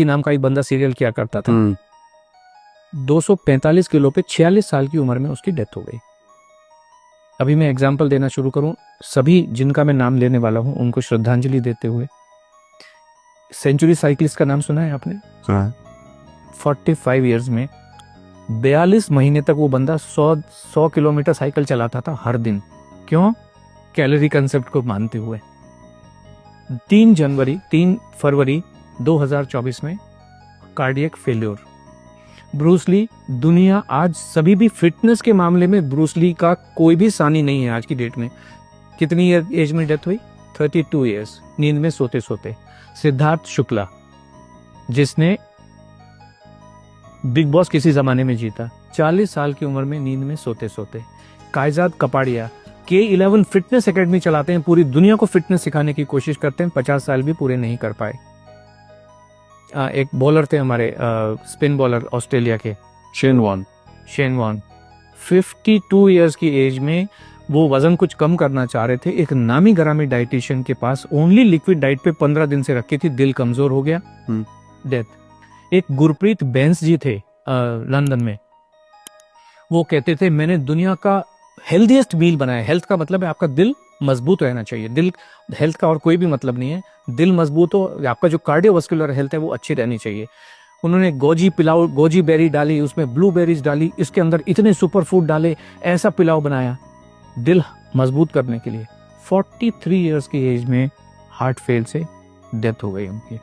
नाम का एक बंदा सीरियल किया करता था। 245 किलो पे 46 साल की उम्र में उसकी डेथ हो गई। अभी मैं एग्जाम्पल देना शुरू करूं, सभी जिनका मैं नाम लेने वाला हूं उनको श्रद्धांजलि देते हुए। सेंचुरी साइकिलिस्ट का नाम सुना है आपने? सुना है। 45 इयर्स में 42 महीने तक वो बंदा 100 किलोमीटर साइकिल चलाता था हर दिन। क्यों? कैलोरी कंसेप्ट को मानते हुए। 3 फरवरी 2024 में कार्डियक फेल्योर। ब्रूस ली, दुनिया आज सभी भी फिटनेस के मामले में ब्रूस ली का कोई भी सानी नहीं है आज की डेट में। कितनी एज में डेथ हुई? 32 इयर्स, नींद में सोते सोते। सिद्धार्थ शुक्ला, जिसने बिग बॉस किसी जमाने में जीता, 40 साल की उम्र में नींद में सोते सोते। कायजाद कपाड़िया K11 फिटनेस एकेडमी चलाते हैं, पूरी दुनिया को फिटनेस सिखाने की कोशिश करते हैं, 50 साल भी पूरे नहीं कर पाए। एक बॉलर थे हमारे, स्पिन बॉलर ऑस्ट्रेलिया के, शेन वॉर्न 52 इयर्स की एज में वो वजन कुछ कम करना चाह रहे थे। एक नामी गरामी डाइटिशियन के पास ओनली लिक्विड डाइट पे 15 दिन से रखी थी, दिल कमजोर हो गया, डेथ। एक गुरप्रीत बैंस जी थे लंदन में, वो कहते थे मैंने दुनिया का हेल्दीएस्ट मील बनाया। हेल्थ का मतलब है आपका दिल मजबूत रहना चाहिए, दिल हेल्थ का और कोई भी मतलब नहीं है। दिल मजबूत हो, आपका जो कार्डियोवास्कुलर हेल्थ है वो अच्छी रहनी चाहिए। उन्होंने गोजी बेरी डाली, उसमें ब्लूबेरीज डाली, इसके अंदर इतने सुपर फूड डाले, ऐसा पिलाव बनाया दिल मजबूत करने के लिए। 43 इयर्स की एज में हार्ट फेल से डेथ हो गई उनकी।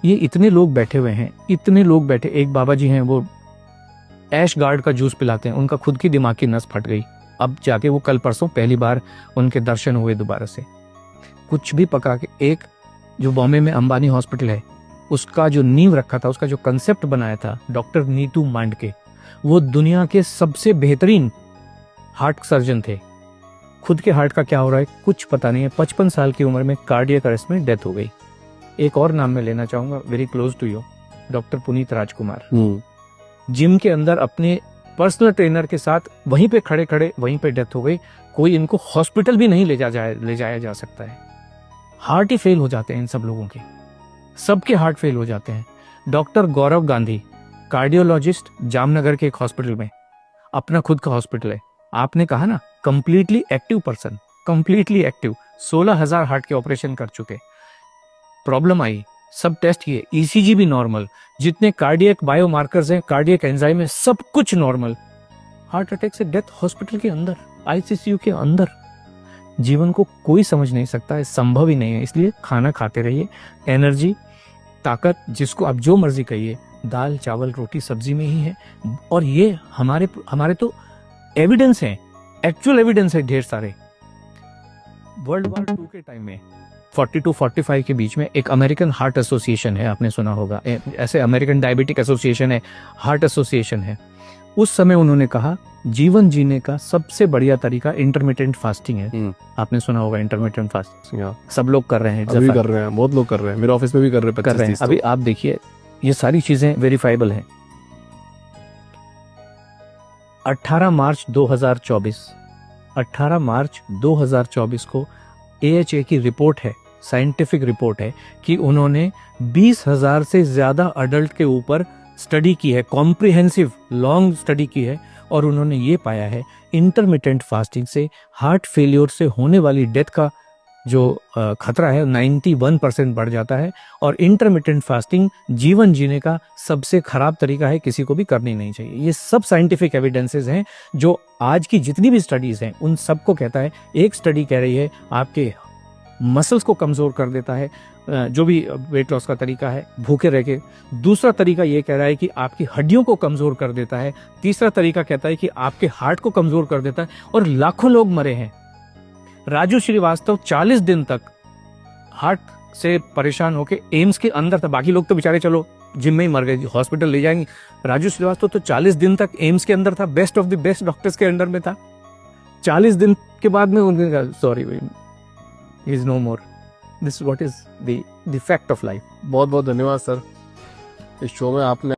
ये इतने लोग बैठे हुए हैं, इतने लोग बैठे। एक बाबा जी हैं, वो ऐश गार्ड का जूस पिलाते हैं, उनका खुद की दिमाग की नस फट गई। अब जाके वो कल परसों पहली बार उनके दर्शन हुए दोबारा से। कुछ भी पका के, एक जो बॉम्बे में अंबानी हॉस्पिटल है, उसका जो नींव रखा था, उसका जो कंसेप्ट बनाया था डॉक्टर नीतू मांडके, वो दुनिया के सबसे बेहतरीन हार्ट सर्जन थे। खुद के हार्ट का क्या हो रहा है कुछ पता नहीं है। 55 साल की उम्र में कार्डियक अरेस्ट में डेथ हो गई। एक और नाम मैं लेना चाहूंगा, very close to you, doctor Puneet Rajkumar. Gym के अंदर अपने पर्सनल ट्रेनर के साथ वहीं पे खड़े खड़े वहीं पे डेथ हो गई। कोई इनको हॉस्पिटल भी नहीं ले जाया जा सकता है। हार्ट ही फेल हो जाते हैं इन सब लोगों के, सबके हार्ट फेल हो जाते हैं। डॉक्टर गौरव गांधी, कार्डियोलॉजिस्ट, जामनगर के एक हॉस्पिटल में, अपना खुद का हॉस्पिटल है। आपने कहा ना completely active person, completely active, 16,000 heart के ऑपरेशन कर चुके। प्रॉब्लम आई, सब टेस्ट किए, ईसीजी भी नॉर्मल, जितने कार्डियक बायोमार्कर्स हैं, कार्डियक एंजाइम है, सब कुछ नॉर्मल। हार्ट अटैक से डेथ हॉस्पिटल के अंदर, आईसीयू के अंदर। जीवन को कोई समझ नहीं सकता है, संभव ही नहीं है। इसलिए खाना खाते रहिए, एनर्जी, ताकत, जिसको आप जो मर्जी कहिए, दाल चावल रोटी सब्जी में ही है। और ये हमारे तो एविडेंस है, एक्चुअल एविडेंस है ढेर सारे। वर्ल्ड वॉर 2 के टाइम में 42-45 के बीच में एक अमेरिकन हार्ट एसोसिएशन है, आपने सुना होगा, ऐसे अमेरिकन डायबिटिक एसोसिएशन है, हार्ट एसोसिएशन है। उस समय उन्होंने कहा जीवन जीने का सबसे बढ़िया तरीका इंटरमिटेंट फास्टिंग है। आपने सुना होगा इंटरमिटेंट फास्टिंग, सब लोग कर रहे हैं, अभी कर रहे हैं, बहुत लोग कर रहे हैं, मेरे ऑफिस में भी कर रहे हैं। अभी आप देखिए, ये सारी चीजें वेरीफाइबल हैं। 18 मार्च 2024 को AHA की रिपोर्ट है, साइंटिफिक रिपोर्ट है, कि उन्होंने 20,000 से ज्यादा अडल्ट के ऊपर स्टडी की है, कॉम्प्रिहेंसिव लॉन्ग स्टडी की है, और उन्होंने ये पाया है इंटरमिटेंट फास्टिंग से हार्ट फेलियर से होने वाली डेथ का जो खतरा है 91% बढ़ जाता है। और इंटरमिटेंट फास्टिंग जीवन जीने का सबसे खराब तरीका है, किसी को भी करनी नहीं चाहिए। ये सब साइंटिफिक एविडेंसेस हैं, जो आज की जितनी भी स्टडीज हैं उन सबको कहता है। एक स्टडी कह रही है आपके मसल्स को कमजोर कर देता है, जो भी वेट लॉस का तरीका है, भूखे रह के। दूसरा तरीका ये कह रहा है कि आपकी हड्डियों को कमजोर कर देता है। तीसरा तरीका कहता है कि आपके हार्ट को कमजोर कर देता है। और लाखों लोग मरे हैं। राजू श्रीवास्तव 40 दिन तक हार्ट से परेशान होके एम्स के अंदर था। बाकी लोग तो बेचारे चलो जिम में ही मर गए, हॉस्पिटल ले जाएंगे। राजू श्रीवास्तव तो 40 दिन तक एम्स के अंदर था, best of the best doctors के अंडर में था। 40 दिन के बाद में उन्होंने कहा sorry, he is no more. This what is the fact of life. बहुत बहुत धन्यवाद सर, इस शो में आपने